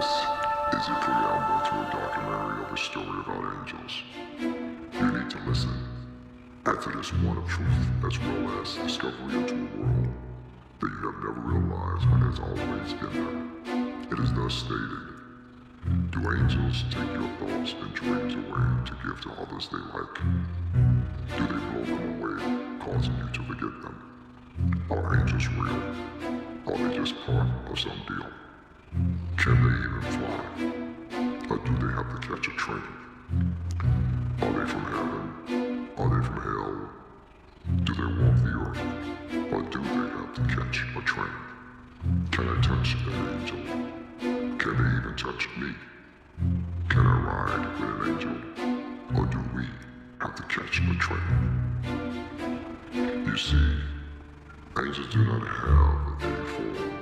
This is a preamble to a documentary of a story about angels. You need to listen. After this one of truth, as well as discovery into a world that you have never realized but has always been there. It is thus stated, do angels take your thoughts and dreams away to give to others they like? Do they blow them away, causing you to forget them? Are angels real? Are they just part of some deal? Can they even fly? Or do they have to catch a train? Are they from heaven? Are they from hell? Do they walk the earth? Or do they have to catch a train? Can I touch an angel? Can they even touch me? Can I ride with an angel? Or do we have to catch a train? You see, angels do not have any form.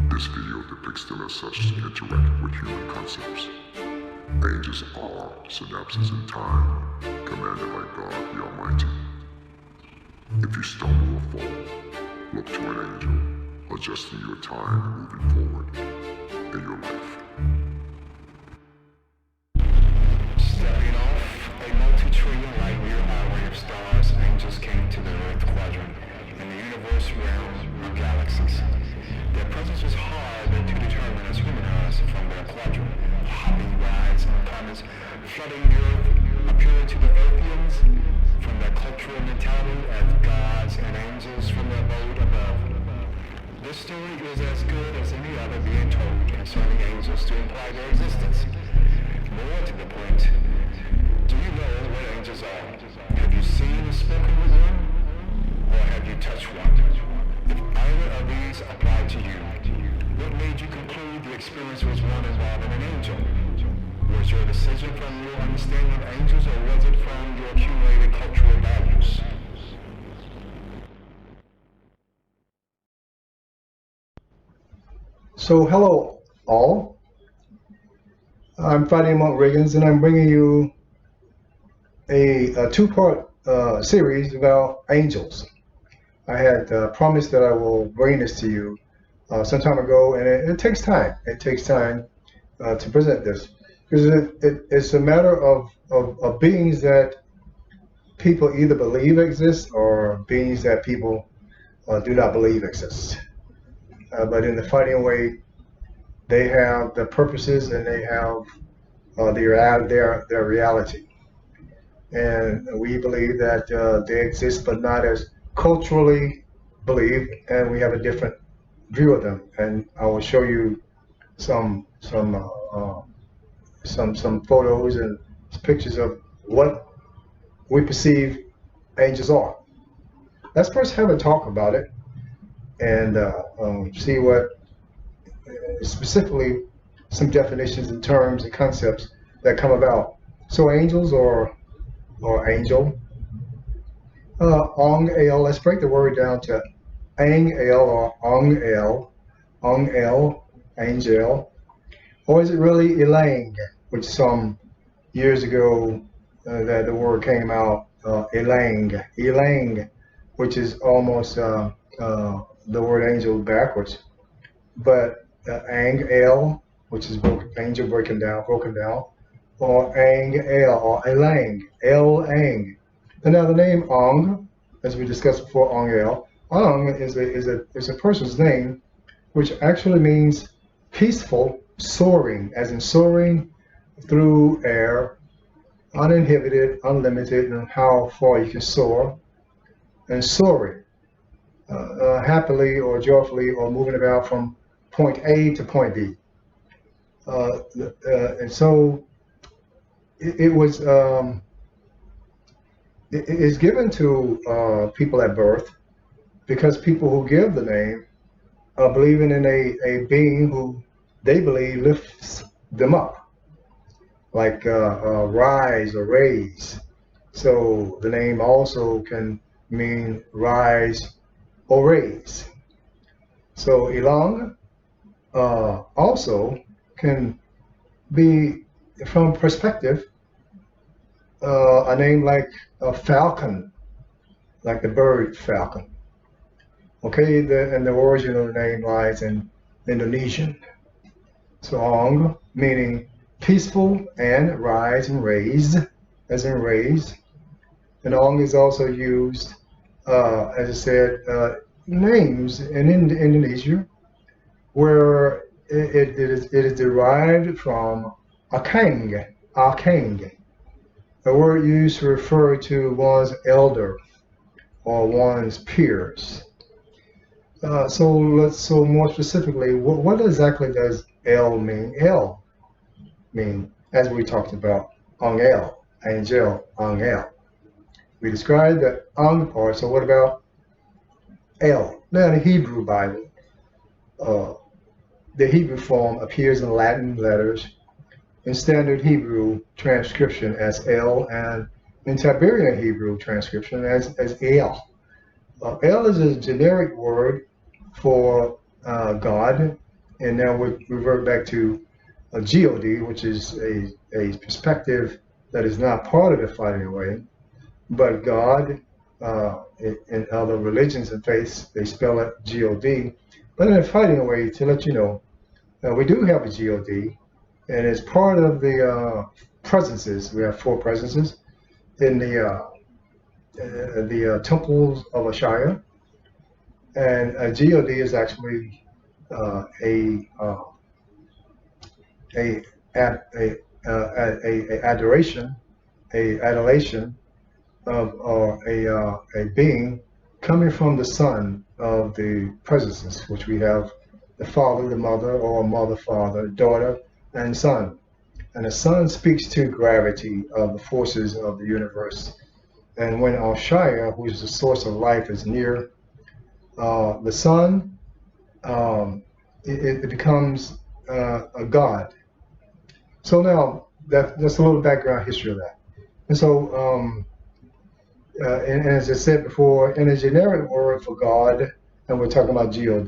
This video depicts them as such to interact with human concepts. Angels are synapses in time, commanded by God the Almighty. If you stumble or fall, look to an angel, adjusting your time moving forward in your life. Stepping off a multi-trillion light-year highway of stars, angels came to the Earth quadrant in the universe realm of galaxies. Their presence was hard to determine as human eyes from their quadrant. Hopping rides and comets flooding the Earth, appearing to the Earthians from their cultural mentality as gods and angels from their abode above. This story is as good as any other being told concerning angels to imply their existence. More to the point, do you know what angels are? Have you seen or spoken with one? Or have you touched one? If either of these apply to you, what made you conclude the experience was one involving an angel? Was your decision from your understanding of angels, or was it from your accumulated cultural values? So hello all, I'm Friday Monk Riggins, and I'm bringing you a two-part series about angels. I had promised that I will bring this to you some time ago, and it takes time. It takes time to present this, because it's a matter of beings that people either believe exist or beings that people do not believe exist. But in the fighting way, they have the purposes and they have their reality. And we believe that they exist, but not as culturally believed, and we have a different view of them. And I will show you some photos and pictures of what we perceive angels are. Let's first have a talk about it and see what specifically some definitions and terms and concepts that come about. So angels or angel, Aang El. Let's break the word down to Aang El or Aang El, angel, or is it really Elang, which some years ago that the word came out, Elang, which is almost the word angel backwards, but Aang El, which is angel broken down, or Aang El or Elang, Elang. And now the name Aang, as we discussed before, Aang El, Aang is a person's name, which actually means peaceful soaring, as in soaring through air, uninhibited, unlimited, and how far you can soar, and soaring happily or joyfully or moving about from point A to point B. And so it was it is given to people at birth, because people who give the name are believing in a being who they believe lifts them up, like rise or raise. So the name also can mean rise or raise. So Elang also can be, from perspective, a name like a falcon, like the bird falcon. Okay, and the origin of the name lies in Indonesian. So Aang, meaning peaceful, and rise and raise, as in raise. And Aang is also used, as I said, names in Indonesia where it is derived from Akang, Akang, a word used to refer to one's elder or one's peers. So more specifically, what exactly does El mean? El mean, as we talked about, Angel, Angel, Angel. We described the Ang part, so what about El? Now, in the Hebrew Bible, the Hebrew form appears in Latin letters in Standard Hebrew transcription as El, and in Tiberian Hebrew transcription as El. El is a generic word for God, and now we revert back to God, which is a perspective that is not part of the fighting away, but God, in other religions and faiths, they spell it God. But in the fighting away, to let you know, we do have a God, and it's part of the presences. We have 4 presences in the temples of Ashaya, and a God is actually a adoration, a adulation of a being coming from the son of the presences, which we have the father, the mother, or mother, father, daughter, and son. And the son speaks to gravity of the forces of the universe. And when Ashaya, who is the source of life, is near the sun, it becomes a god. So now that's a little background history of that. And so, and as I said before, in a generic word for God, and we're talking about God,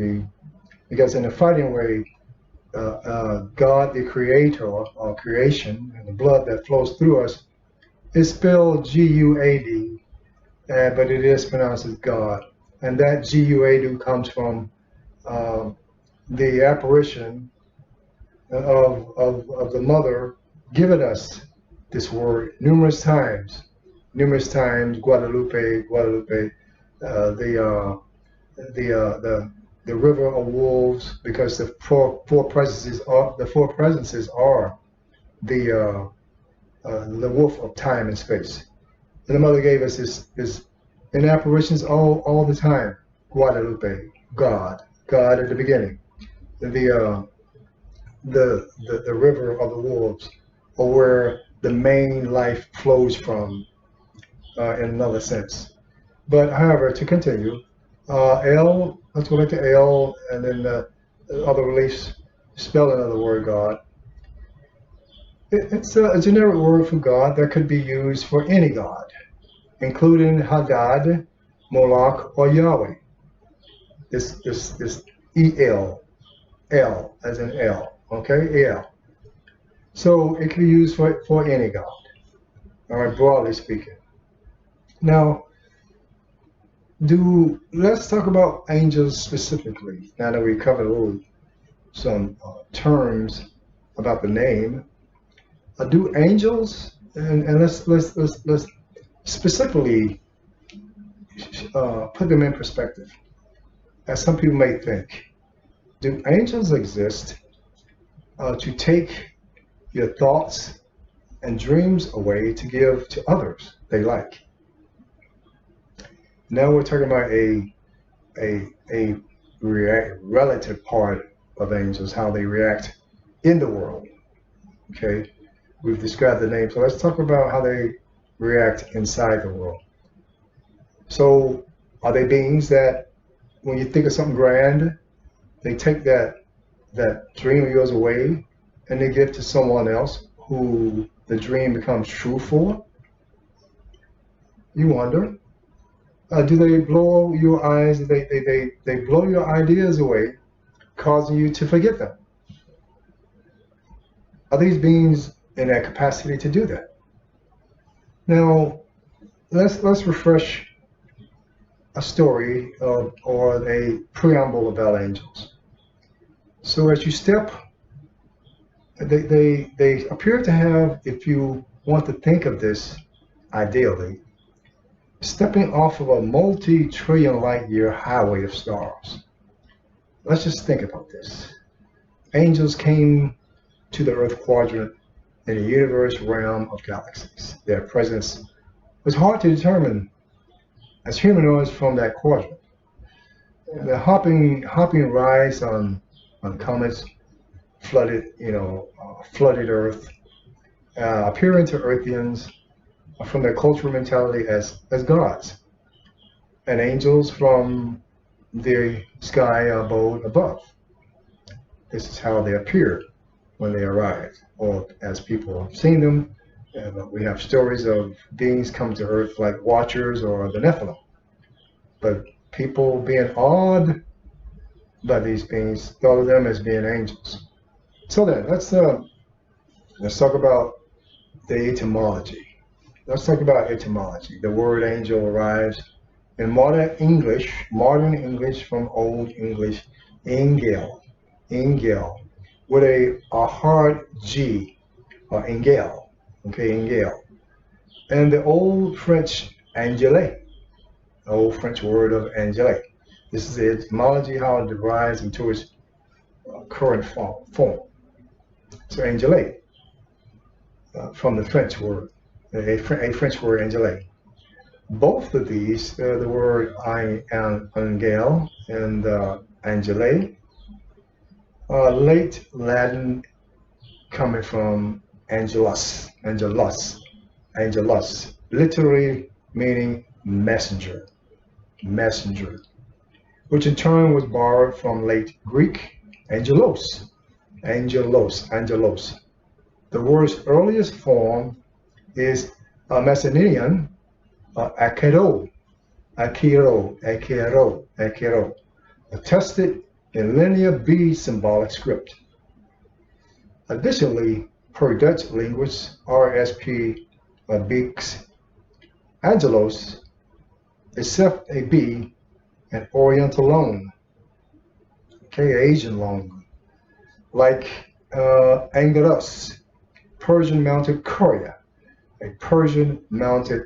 because in the fighting way, God, the creator or creation, and the blood that flows through us, is spelled G-U-A-D, but it is pronounced as God. And that G-U-A-D comes from the apparition of the mother giving us this word numerous times, Guadalupe, Guadalupe, the river of wolves, because the four presences are the wolf of time and space. And the mother gave us this in apparitions all the time. Guadalupe, God at the beginning. The river of the wolves, or where the main life flows from, in another sense. But however, to continue, El, let's go back to El, and then the other reliefs, spelling of the word God. It's a generic word for God that could be used for any God, including Hadad, Moloch, or Yahweh. This El, El as in El, okay, El. So it can be used for any God, all right, broadly speaking. Now, let's talk about angels specifically. Now that we covered some terms about the name, do angels, and let's specifically put them in perspective, as some people may think. Do angels exist to take your thoughts and dreams away to give to others they like? Now we're talking about a relative part of angels, how they react in the world. Okay, we've described the name, so let's talk about how they react inside the world. So, are they beings that, when you think of something grand, they take that dream of yours away and they give to someone else who the dream becomes true for? You wonder. Do they blow your eyes? They blow your ideas away, causing you to forget them? Are these beings in that capacity to do that? Now, let's refresh a story or a preamble about angels. So as you step they appear to have, if you want to think of this ideally, stepping off of a multi-trillion light year highway of stars. Let's just think about this. Angels came to the Earth quadrant in the universe realm of galaxies. Their presence was hard to determine as humanoids from that quadrant. The hopping rides on comets flooded, flooded Earth, appearing to Earthians from their cultural mentality as gods, and angels from the sky abode above. This is how they appeared when they arrived, or as people have seen them. We have stories of beings come to Earth like Watchers or the Nephilim. But people being awed by these beings thought of them as being angels. So then, let's talk about the etymology. Let's talk about etymology. The word angel arrives in modern English from Old English, Angel, with a hard G, or Angel, okay, Angel. And the Old French Angelic, the old French word of Angelic. This is the etymology, how it derives into its current form. So Angelic, from the French word, a French word, Angelic. Both of these, the word Angel and Angelic, late Latin coming from Angelus, literally meaning messenger, which in turn was borrowed from late Greek angelos. The word's earliest form is Macedonian, akero, attested in Linear B symbolic script. Additionally, per Dutch linguist R.S.P. Beeks, Angelos, except a B, an Oriental loan, okay, Asian loan, like Angelus, Persian mounted courier, a Persian mounted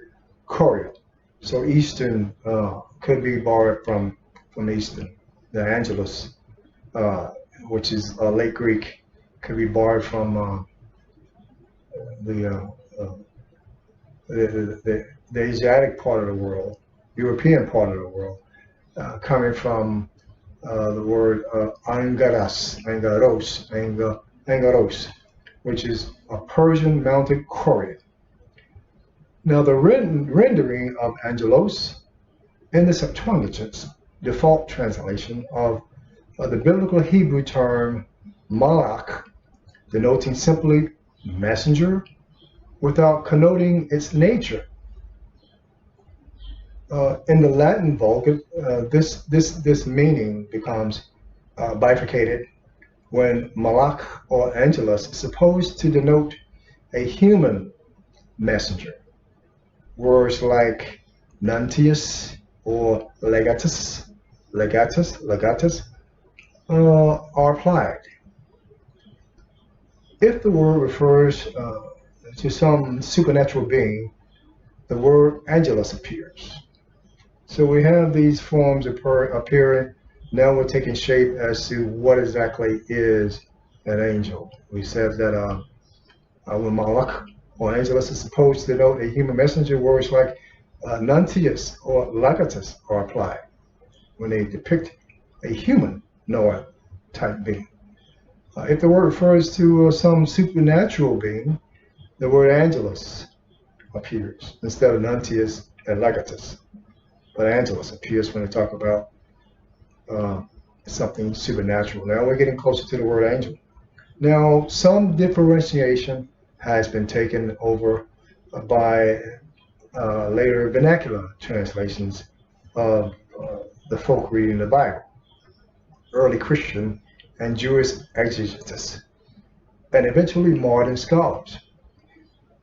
courier. So Eastern could be borrowed from Eastern. The Angelus, which is late Greek, could be borrowed from the Asiatic part of the world, European part of the world, coming from the word angaros, which is a Persian mounted courier. Now the rendering of Angelos in the Septuagint's default translation of the biblical Hebrew term malach, denoting simply messenger without connoting its nature. In the Latin Vulgate, this meaning becomes bifurcated when malach or angelus is supposed to denote a human messenger. Words like nuntius or legatus are applied. If the word refers to some supernatural being, the word angelus appears. So we have these forms appearing. Now we're taking shape as to what exactly is an angel. We said that when malach or angelus is supposed to denote a human messenger, words like nuntius or legatus are applied when they depict a human Noah type being. If the word refers to some supernatural being, the word angelus appears instead of nuntius and legatus. But angelus appears when they talk about something supernatural. Now we're getting closer to the word angel. Now, some differentiation has been taken over by later vernacular translations of the folk reading the Bible, early Christian and Jewish exegetists, and eventually modern scholars.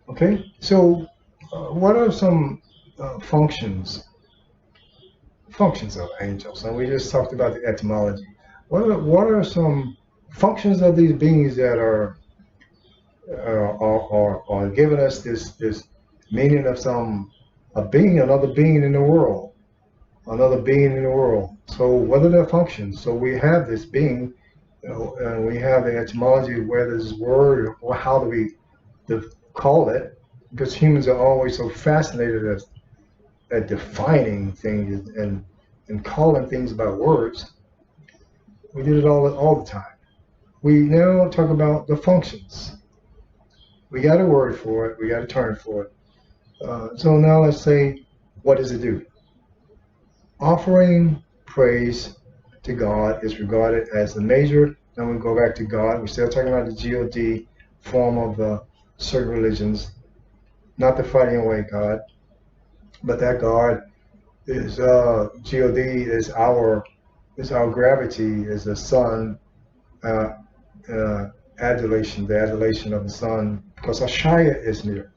Okay, so what are some functions of angels? And we just talked about the etymology. What are some functions of these beings that are or giving us this meaning of another being in the world, another being in the world. So what are their functions? So we have this being, and we have the etymology of where this word, or how do we call it? Because humans are always so fascinated at defining things and calling things by words. We did it all the time. We now talk about the functions. We got a word for it. We got a term for it. So now let's say, what does it do? Offering praise to God is regarded as the major. Now we go back to God. We're still talking about the God form of the certain religions, not the fighting away God, but that God is God is our gravity, is the sun, adulation, the adulation of the sun, because Ashaya is near.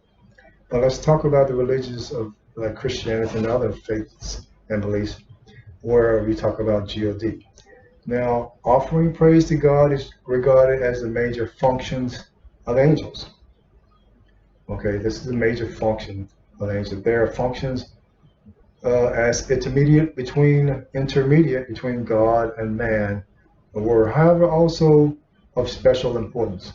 But let's talk about the religions of like Christianity and other faiths and beliefs, where we talk about God. Now, offering praise to God is regarded as the major functions of angels. Okay, this is the major function of angels. There are functions as intermediate between God and man, were however also of special importance.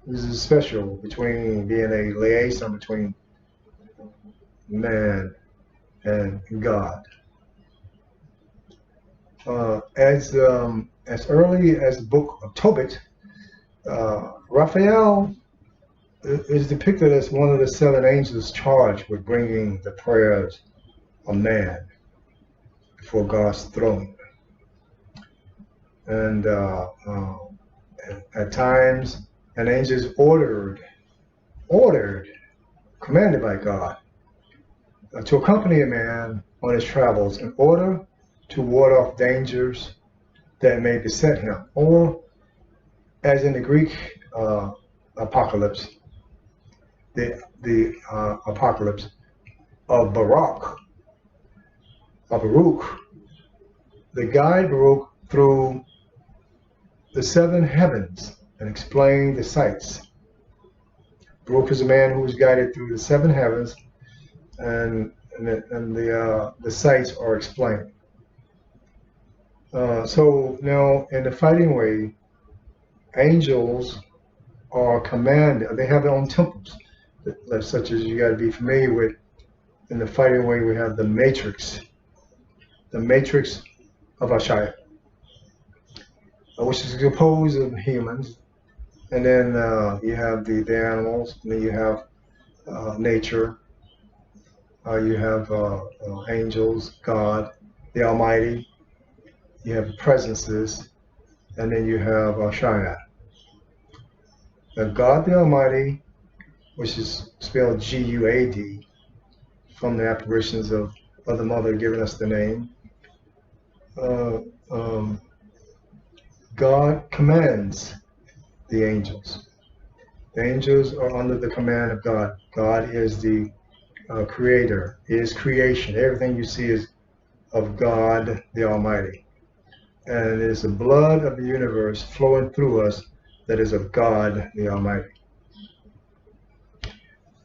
This is special between being a liaison between man and God. As early as the book of Tobit, Raphael is depicted as one of the 7 angels charged with bringing the prayers of man before God's throne. And at times, an angel is commanded by God to accompany a man on his travels in order to ward off dangers that may beset him. Or, as in the Greek apocalypse, the apocalypse of Baruch, the guide Baruch through the 7 heavens and explain the sights. Baruch is a man who is guided through the 7 heavens, and the sights are explained. So now, in the fighting way, angels are commanded. They have their own temples, such as you got to be familiar with. In the fighting way, we have the matrix of Ashaya, which is composed of humans, and then you have the animals, and then you have nature, you have angels, God, the Almighty, you have presences, and then you have Ashaya. God the Almighty, which is spelled G-U-A-D, from the apparitions of the Mother giving us the name. God commands the angels. The angels are under the command of God. God is the creator, is creation. Everything you see is of God the Almighty. And it is the blood of the universe flowing through us that is of God the Almighty.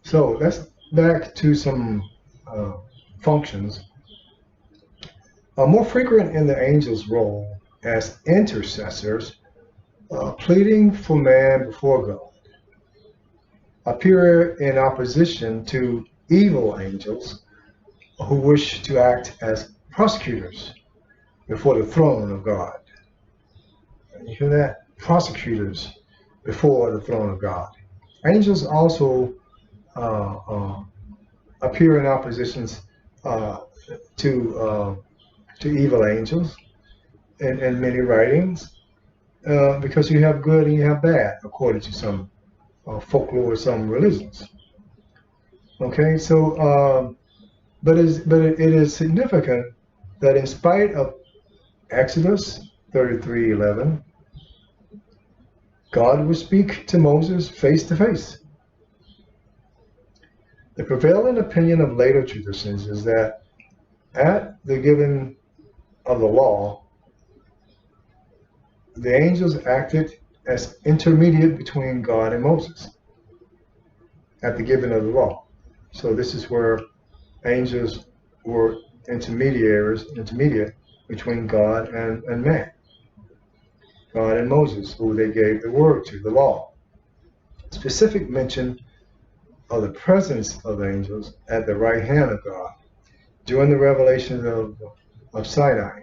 So let's back to some functions. More frequent in the angels' role as intercessors, pleading for man before God, appear in opposition to evil angels who wish to act as prosecutors before the throne of God. You hear that? Prosecutors before the throne of God. Angels also appear in oppositions to evil angels in many writings, because you have good and you have bad, according to some folklore, some religions. Okay, so but it is significant that in spite of Exodus 33:11, God would speak to Moses face to face. The prevailing opinion of later traditions is that at the giving of the law, the angels acted as intermediate between God and Moses at the giving of the law. So this is where angels were intermediate between God and man. God and Moses, who they gave the word to, the law. Specific mention of the presence of angels at the right hand of God during the revelations of Sinai.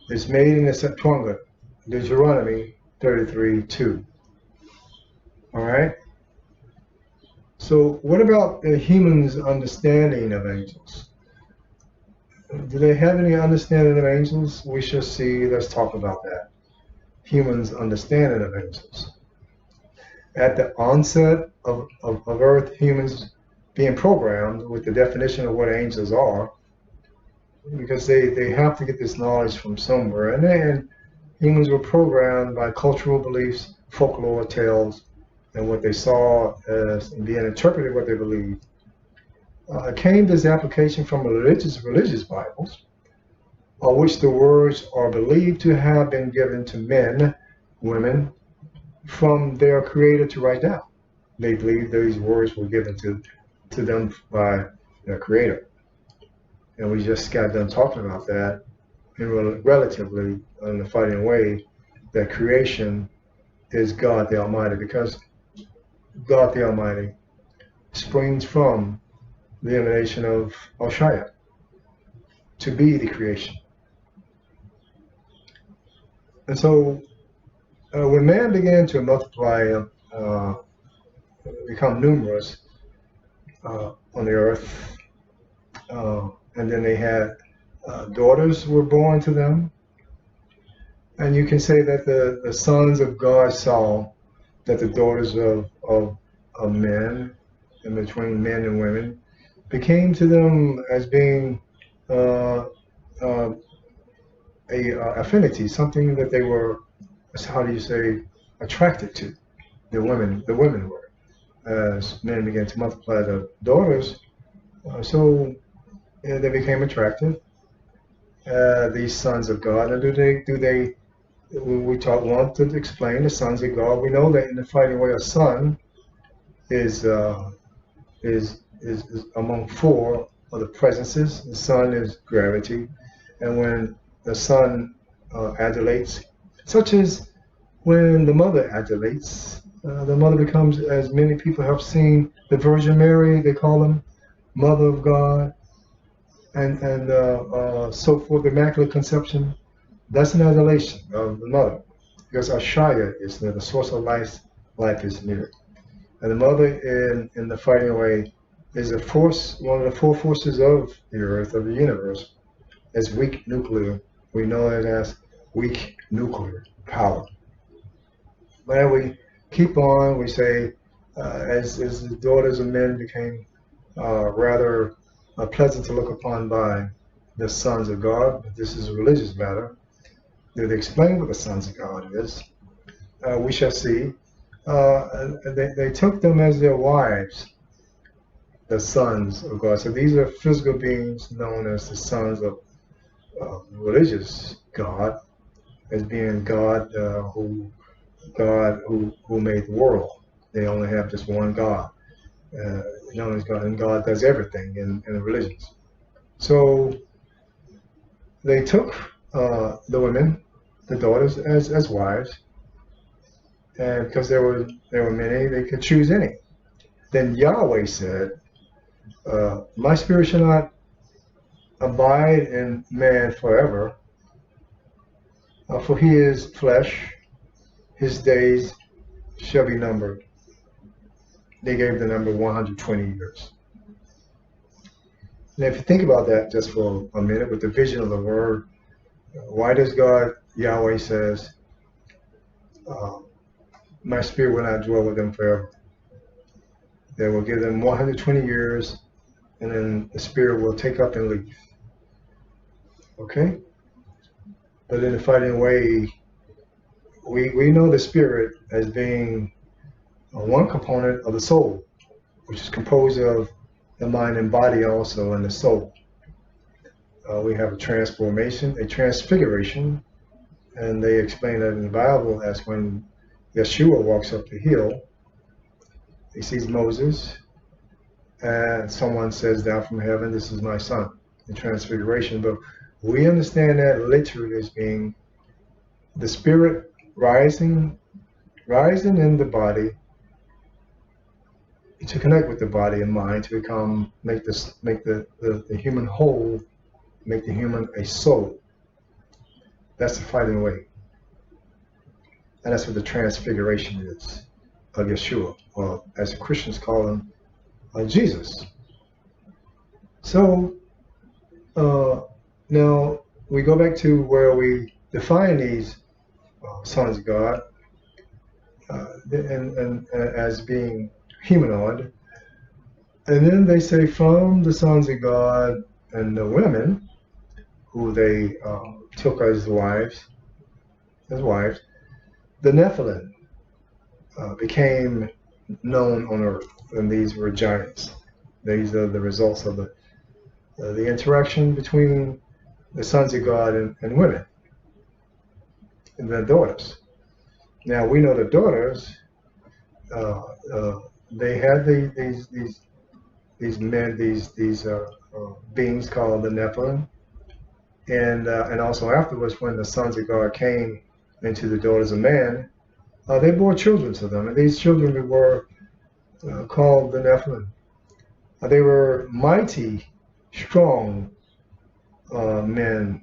It's made in the Septuagint, Deuteronomy 33:2. All right? So what about the human's understanding of angels? Do they have any understanding of angels? We shall see. Let's talk about that. Humans' understanding of angels. At the onset of Earth, humans being programmed with the definition of what angels are, because they have to get this knowledge from somewhere. And then humans were programmed by cultural beliefs, folklore, tales, and what they saw as being interpreted what they believed. Came this application from religious Bibles, which the words are believed to have been given to men, women, from their creator to write down. They believe these words were given to them by their creator. And we just got done talking about that in relatively in a fighting way, that creation is God the Almighty, because God the Almighty springs from the emanation of Shaya to be the creation. And so when man began to multiply, become numerous on the earth, and then they had daughters were born to them, and you can say that the sons of God saw that the daughters of men, and between men and women, became to them as being a affinity, something that they were, how do you say, attracted to. The women were. As men began to multiply the daughters, they became attractive. These sons of God, and want to explain the sons of God. We know that in the fighting way, a son is among four of the presences. The sun is gravity, and when the sun adulates, such as when the mother adulates, the mother becomes, as many people have seen, the Virgin Mary. They call them Mother of God, and so forth. The Immaculate Conception. That's an adulation of the mother, because Ashaya is near, the source of life. Life is near, and the mother in the fighting way is a force, one of the four forces of the earth, of the universe. As weak nuclear, we know it as weak nuclear power. But as we keep on, we say, as the daughters of men became rather pleasant to look upon by the sons of God, but this is a religious matter. They explain what the sons of God is. We shall see. They took them as their wives, the sons of God. So these are physical beings known as the sons of religious God, as being God who made the world. They only have just one God, known as God, and God does everything in the religions. So they took the women, the daughters, as wives, and because there were many, they could choose any. Then Yahweh said, "My spirit shall not abide in man forever, for he is flesh; his days shall be numbered." They gave the number 120 years. Now, if you think about that just for a minute, with the vision of the word, why does God, Yahweh says, my spirit will not dwell with them forever? They will give them 120 years, and then the spirit will take up and leave. Okay? But in the fighting way, we know the spirit as being one component of the soul, which is composed of the mind and body also, and the soul. We have a transformation, a transfiguration, And they explain that in the Bible as when Yeshua walks up the hill, he sees Moses, and someone says down from heaven, "This is my son," the transfiguration. But we understand that literally as being the spirit rising in the body to connect with the body and mind to make the human whole, make the human a soul. That's the fighting way. And that's what the transfiguration is of Yeshua, or as the Christians call him, Jesus. So now we go back to where we define these sons of God and as being humanoid, and then they say from the sons of God and the women who they took as wives, the Nephilim became known on earth, and these were giants. These are the results of the interaction between the sons of God and women and their daughters. Now we know the daughters, they had these men, these beings called the Nephilim, and also afterwards when the sons of God came into the daughters of man, they bore children to them, and these children were called the Nephilim. They were mighty, strong men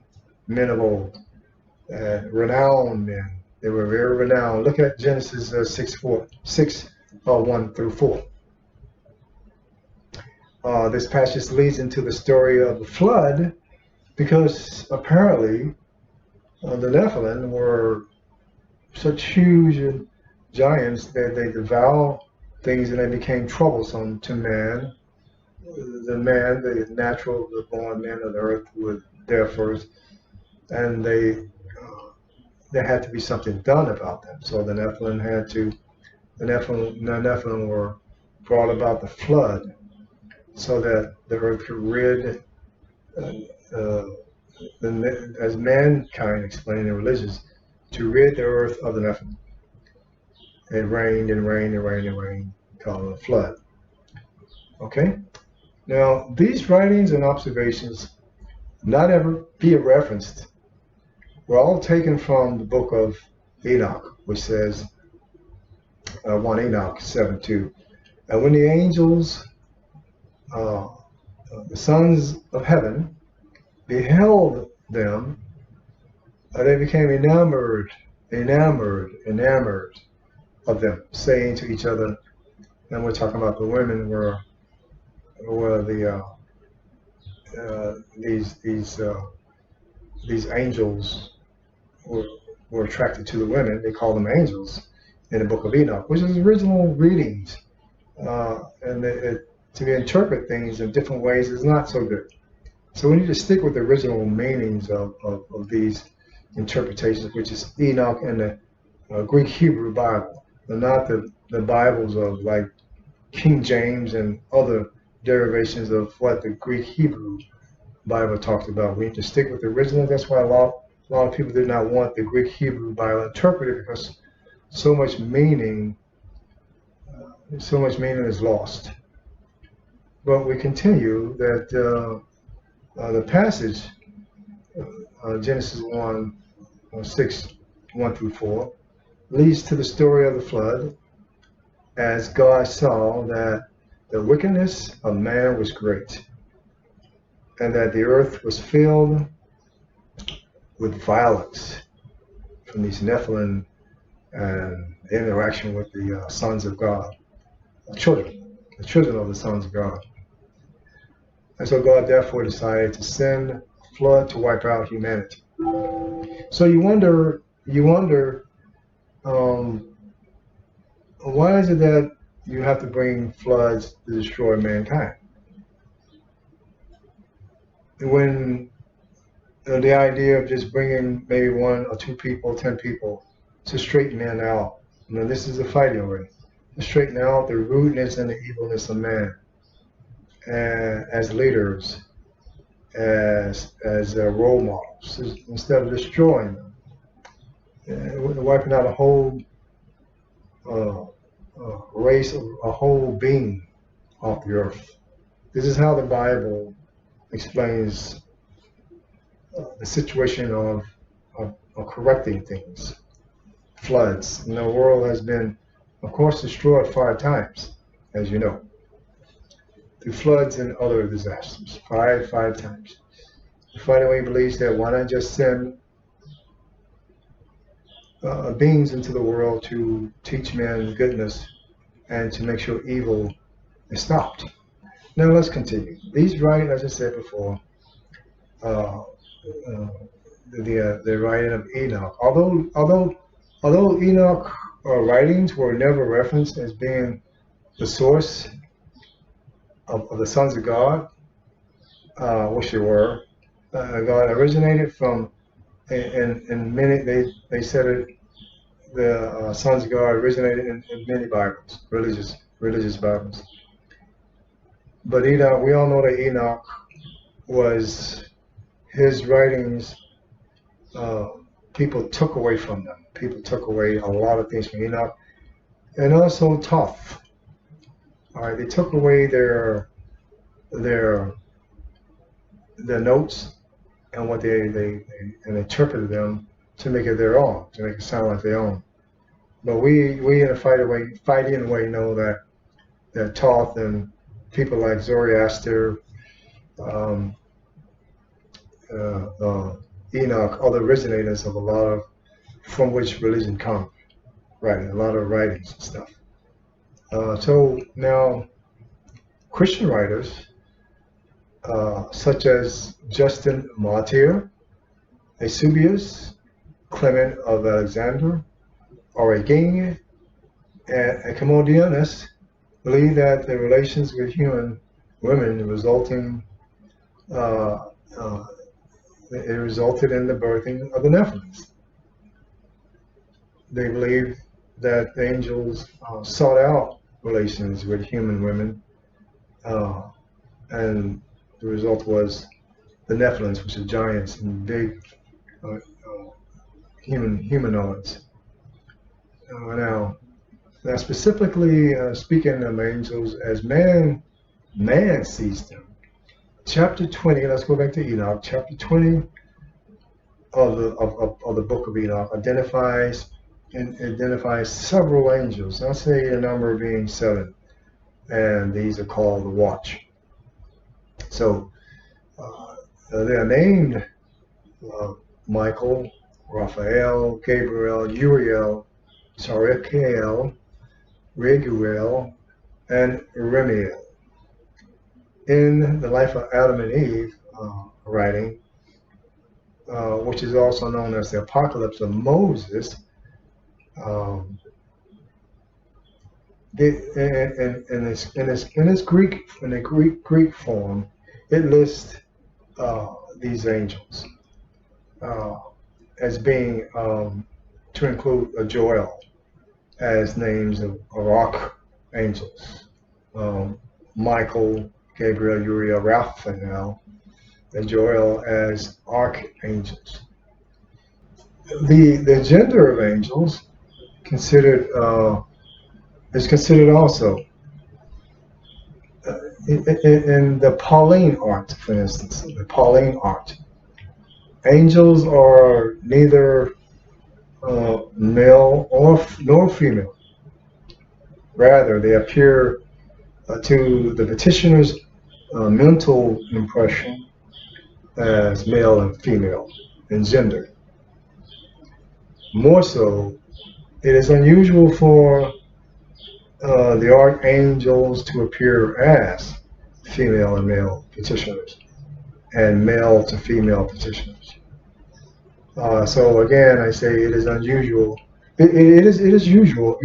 of old, renowned men. They were very renowned. Look at Genesis 1 through 4. This passage leads into the story of the flood, because apparently the Nephilim were such huge giants that they devoured things and they became troublesome to man. The natural, the born men of the earth were there first, and there had to be something done about them. So the Nephilim were brought about the flood so that the earth could rid, as mankind explained in religions, to rid the earth of the Nephilim. It rained and rained and rained and rained, called a flood. Okay? Now, these writings and observations, not ever be referenced, were all taken from the book of Enoch, which says, 1 Enoch 7:2. And when the angels, the sons of heaven, beheld them, they became enamored of them, saying to each other, and we're talking about the women were these angels were attracted to the women. They call them angels in the book of Enoch, which is original readings, and to interpret things in different ways is not so good. So we need to stick with the original meanings of these interpretations, which is Enoch and the Greek Hebrew Bible, and not the Bibles of like King James and other derivations of what the Greek Hebrew Bible talked about. We need to stick with the original. That's why a lot of people did not want the Greek Hebrew Bible interpreted, because so much meaning is lost. But we continue that the passage, Genesis 1 through 4, leads to the story of the flood, as God saw that the wickedness of man was great, and that the earth was filled with violence from these Nephilim and the interaction with the sons of God, the children of the sons of God. And so God therefore decided to send a flood to wipe out humanity. So you wonder, why is it that you have to bring floods to destroy mankind? When the idea of just bringing maybe 1 or 2 people, 10 people to straighten men out. This is a fighting way. To straighten out the rudeness and the evilness of man, as leaders, as role models, instead of destroying them. wiping out a whole race, a whole being off the earth. This is how the Bible explains the situation of correcting things. Floods. And the world has been, of course, destroyed 5 times, as you know, through floods and other disasters. Five times. The final way believes that why not just send beings into the world to teach men goodness and to make sure evil is stopped. Now let's continue. These writings, as I said before, the writing of Enoch. Although Enoch writings were never referenced as being the source of the sons of God, which they were, God originated from. In many, they said it. The sons of God originated in many Bibles, religious Bibles. But Enoch, we all know that Enoch was his writings. People took away from them. People took away a lot of things from Enoch, and also Thoth. All right, they took away their notes and what they interpreted them to make it their own, to make it sound like their own. But we in a fighting way know that Thoth and people like Zoroaster, Enoch are the originators of a lot of from which religion comes, right? A lot of writings and stuff. So now, Christian writers such as Justin Martyr, Eusebius, Clement of Alexander, Origen, and Commodianus believe that the relations with human women it resulted in the birthing of the Nephilims. They believe that the angels sought out relations with human women, and the result was the Nephilims, which are giants and big humanoids. Now specifically speaking of angels as man sees them. Chapter 20, let's go back to Enoch. Chapter 20 of the book of Enoch identifies several angels. I'll say a number being 7, and these are called the watch. So they are named Michael, Raphael, Gabriel, Uriel, Sarakiel, Raguel, and Remiel. In the life of Adam and Eve writing, which is also known as the Apocalypse of Moses, in its Greek form, it lists these angels as being to include Joel as names of archangels, Michael, Gabriel, Uriel, Raphael, and Joel as archangels. The gender of angels is considered also in the Pauline art, for instance, the Pauline art. Angels are neither male nor female. Rather, they appear to the petitioner's mental impression as male and female in gender. More so, it is unusual for the archangels to appear as female and male petitioners, and male to female petitioners. So again, I say it is unusual. It is usual.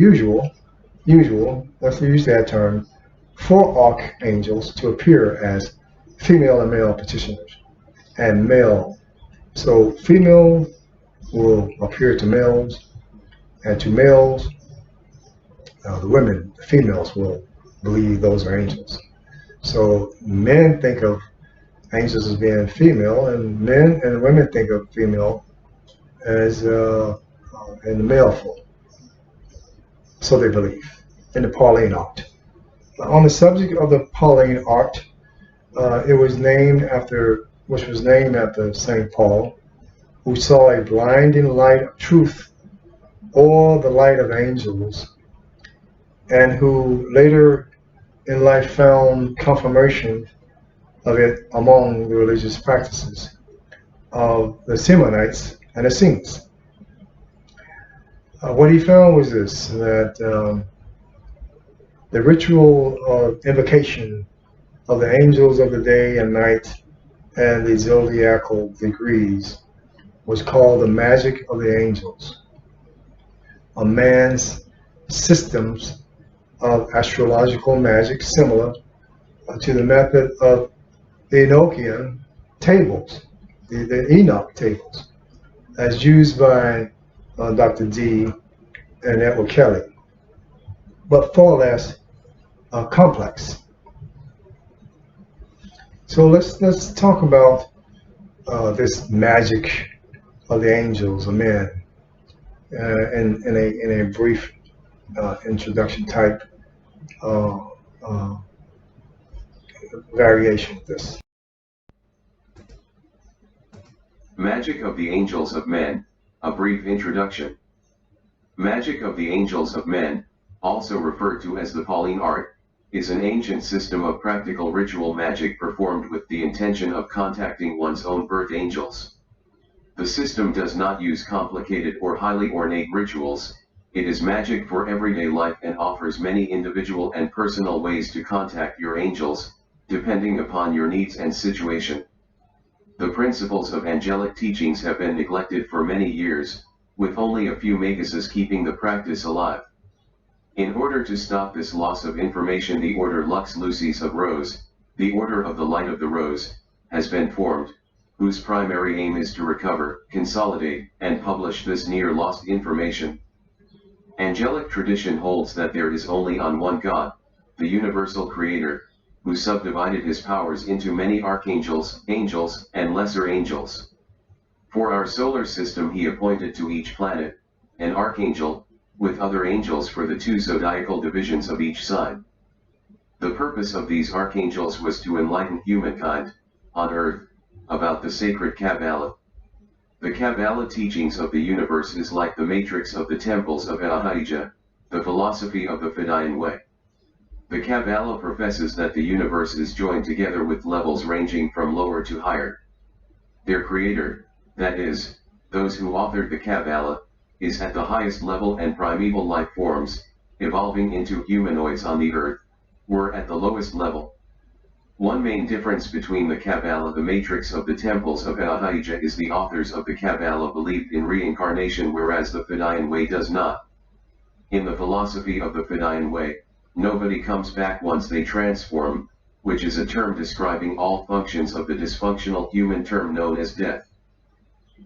Let's use that term for archangels to appear as female and male petitioners, and male. So female will appear to males, and to males, the females will believe those are angels. So men think of angels as being female, and men and women think of female as in the male form. So they believe in the Pauline art. On the subject of the Pauline art, which was named after St. Paul, who saw a blinding light of truth or the light of angels, and who later in life found confirmation of it among the religious practices of the Simonites and the Essenes. What he found was this, that the ritual invocation of the angels of the day and night and the zodiacal degrees was called the magic of the angels, a man's systems of astrological magic similar to the method of the Enochian tables, the Enoch tables, as used by Dr. D and Edward Kelly, but far less complex. So let's talk about this magic of the angels of men in a brief introduction type variation of this. Magic of the Angels of Men, a brief introduction. Magic of the Angels of Men, also referred to as the Pauline art, is an ancient system of practical ritual magic performed with the intention of contacting one's own birth angels. The system does not use complicated or highly ornate rituals. It is magic for everyday life and offers many individual and personal ways to contact your angels, depending upon your needs and situation. The principles of angelic teachings have been neglected for many years, with only a few maguses keeping the practice alive. In order to stop this loss of information, the Order Lux Lucis of Rose, the Order of the Light of the Rose, has been formed, whose primary aim is to recover, consolidate, and publish this near-lost information. Angelic tradition holds that there is only one God, the universal creator, who subdivided his powers into many archangels, angels, and lesser angels. For our solar system he appointed to each planet an archangel, with other angels for the two zodiacal divisions of each sign. The purpose of these archangels was to enlighten humankind, on earth, about the sacred Kabbalah. The Kabbalah teachings of the universe is like the matrix of the temples of Ahijah, the philosophy of the Fidayeen way. The Kabbalah professes that the universe is joined together with levels ranging from lower to higher. Their creator, that is, those who authored the Kabbalah, is at the highest level, and primeval life forms, evolving into humanoids on the earth, were at the lowest level. One main difference between the Kabbalah, the matrix of the temples of Ahijah, is the authors of the Kabbalah believed in reincarnation, whereas the Fidayeen way does not. In the philosophy of the Fidayeen way, nobody comes back once they transform, which is a term describing all functions of the dysfunctional human term known as death.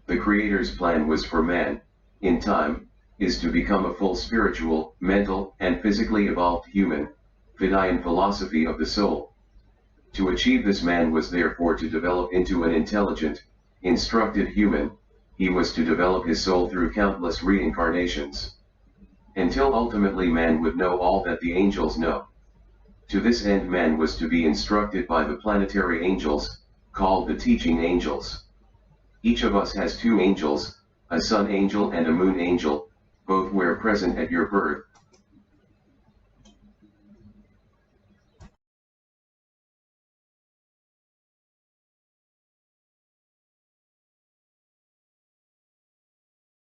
The Creator's plan was for man, in time, is to become a full spiritual, mental, and physically evolved human, Fidayeen philosophy of the soul. To achieve this, man was therefore to develop into an intelligent, instructed human. He was to develop his soul through countless reincarnations, until ultimately man would know all that the angels know. To this end, man was to be instructed by the planetary angels, called the teaching angels. Each of us has two angels, a sun angel and a moon angel. Both were present at your birth,